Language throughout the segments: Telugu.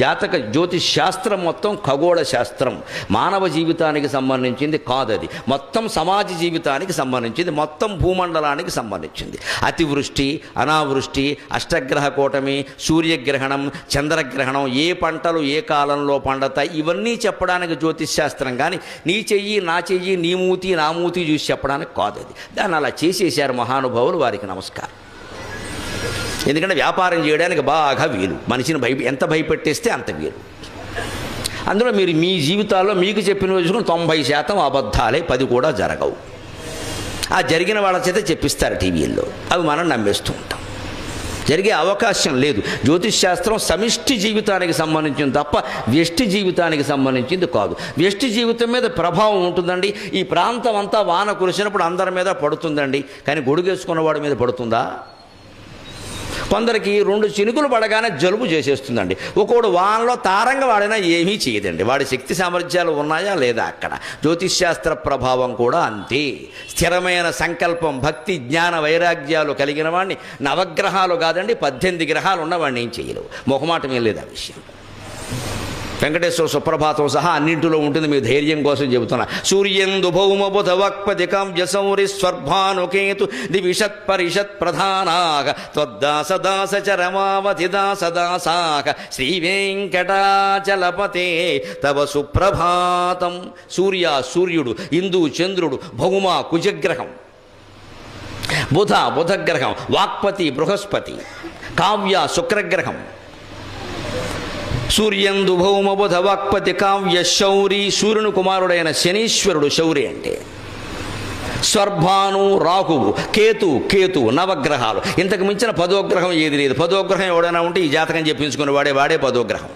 జాతక జ్యోతిష్ శాస్త్రం మొత్తం ఖగోళ శాస్త్రం, మానవ జీవితానికి సంబంధించింది కాదది. మొత్తం సమాజ జీవితానికి సంబంధించింది, మొత్తం భూమండలానికి సంబంధించింది. అతివృష్టి, అనావృష్టి, అష్టగ్రహ కూటమి, సూర్యగ్రహణం, చంద్రగ్రహణం, ఏ పంటలు ఏ కాలంలో పండతాయి, ఇవన్నీ చెప్పడానికి జ్యోతిష్ శాస్త్రం. కానీ నీ చెయ్యి నా చెయ్యి, నీ మూతి నా మూతి చూసి చెప్పడానికి కాదది. దాన్ని అలా చేసేసారు మహానుభావులు, వారికి నమస్కారం. ఎందుకంటే వ్యాపారం చేయడానికి బాగా వీలు, మనిషిని ఎంత భయపెట్టేస్తే అంత వీలు. అందులో మీరు మీ జీవితాల్లో మీకు చెప్పిన చూసుకుని 90% అబద్ధాలే, 10 కూడా జరగవు. ఆ జరిగిన వాళ్ళ చేత చెప్పిస్తారు టీవీల్లో, అవి మనం నమ్మేస్తూ ఉంటాం. జరిగే అవకాశం లేదు. జ్యోతిష్ శాస్త్రం సమిష్టి జీవితానికి సంబంధించింది తప్ప వ్యష్టి జీవితానికి సంబంధించింది కాదు. వ్యష్టి జీవితం మీద ప్రభావం ఉంటుందండి. ఈ ప్రాంతం అంతా వాన కురిసినప్పుడు అందరి మీద పడుతుందండి, కానీ గొడుగేసుకున్నవాడి మీద పడుతుందా? కొందరికి 2 చినుకులు పడగానే జలుబు చేసేస్తుందండి. ఒకడు వానలో తారంగా వాడినా ఏమీ చేయదండి. వాడి శక్తి సామర్థ్యాలు ఉన్నాయా లేదా? అక్కడ జ్యోతిష్ శాస్త్ర ప్రభావం కూడా అంతే. స్థిరమైన సంకల్పం, భక్తి, జ్ఞాన వైరాగ్యాలు కలిగిన వాడిని నవగ్రహాలు కాదండి 18 గ్రహాలు ఉన్నవాడిని ఏం చేయలేవు. మొహమాటం ఏం లేదు ఆ విషయం. వెంకటేశ్వర సుప్రభాతం సహా అన్నింటిలో ఉంటుంది, మీ ధైర్యం కోసం చెబుతున్నా. సూర్యందు భౌమ బుధ వక్పతి కావ్యసౌరి స్వర్భానుకేతు దివిషత్ పరిషత్ ప్రధానాగ త్వద్దాస దాస చరమావతి దాస దాసాక శ్రీ వెంకటాచలపతే తవ సుప్రభాతం. సూర్యుడు, ఇందు చంద్రుడు, భౌమ కుజగ్రహం, బుధగ్రహం, వాక్పతి బృహస్పతి, కావ్య శుక్రగ్రహం. సూర్యందు భౌమ బుధ వాక్పతి కావ్య శౌరి, సూర్యుని కుమారుడైన శనీశ్వరుడు శౌరి అంటే. స్వర్భాను రాహువు, కేతు, నవగ్రహాలు. ఇంతకు మించిన 10వ గ్రహం ఏది లేదు. 10వ గ్రహం ఎవడైనా ఉంటే ఈ జాతకం చెప్పించుకుని వాడే 10వ గ్రహం.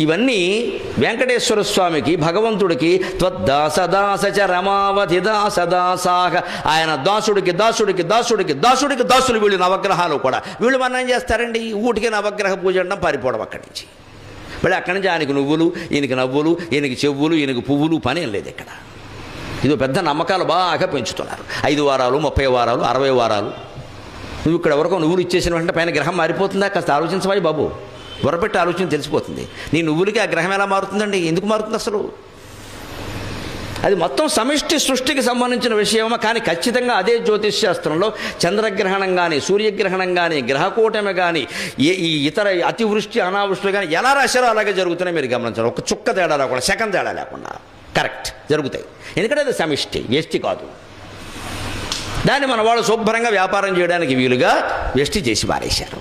ఇవన్నీ వెంకటేశ్వర స్వామికి, భగవంతుడికి త్వద్దాస దాస చ రమావతి దాస దాసాక, ఆయన దాసుడికి దాసులు వీళ్ళు నవగ్రహాలు కూడా. వీళ్ళు మనం ఏం చేస్తారండి, ఊటికి నవగ్రహ పూజ అనడం, పారిపోవడం అక్కడి నుంచి. మళ్ళీ అక్కడి నుంచి ఆయనకి నువ్వులు, ఈయనకి నవ్వులు, ఈయనకి చెవులు, ఈయనకి పువ్వులు, పని ఏం లేదు ఇక్కడ. ఇదో పెద్ద నమ్మకాలు బాగా పెంచుతున్నారు. 5 వారాలు, 30 వారాలు, 60 వారాలు. నువ్వు ఇక్కడ ఎవరికో నువ్వులు ఇచ్చేసిన వెంటనే పైన గ్రహం మారిపోతుందా? కాస్త ఆలోచించవాయి బాబు, బుర్రపెట్టి ఆలోచన తెలిసిపోతుంది. నీ నువ్వులకి ఆ గ్రహం ఎలా మారుతుందండి? ఎందుకు మారుతుంది అసలు? అది మొత్తం సమిష్టి సృష్టికి సంబంధించిన విషయమా? కానీ ఖచ్చితంగా అదే జ్యోతిష్ శాస్త్రంలో చంద్రగ్రహణం కానీ, సూర్యగ్రహణం కానీ, గ్రహకూటమి కానీ, ఈ ఇతర అతివృష్టి అనావృష్టిలు కానీ ఎలా రాశారో అలాగే జరుగుతున్నాయి. మీరు గమనించాలి. ఒక చుక్క తేడా లేకుండా, సెకండ్ తేడా లేకుండా కరెక్ట్ జరుగుతాయి. ఎందుకంటే అది సమిష్టి, వ్యష్టి కాదు. దాన్ని మన వాళ్ళు శుభ్రంగా వ్యాపారం చేయడానికి వీలుగా వ్యష్టి చేసి పారేశారు.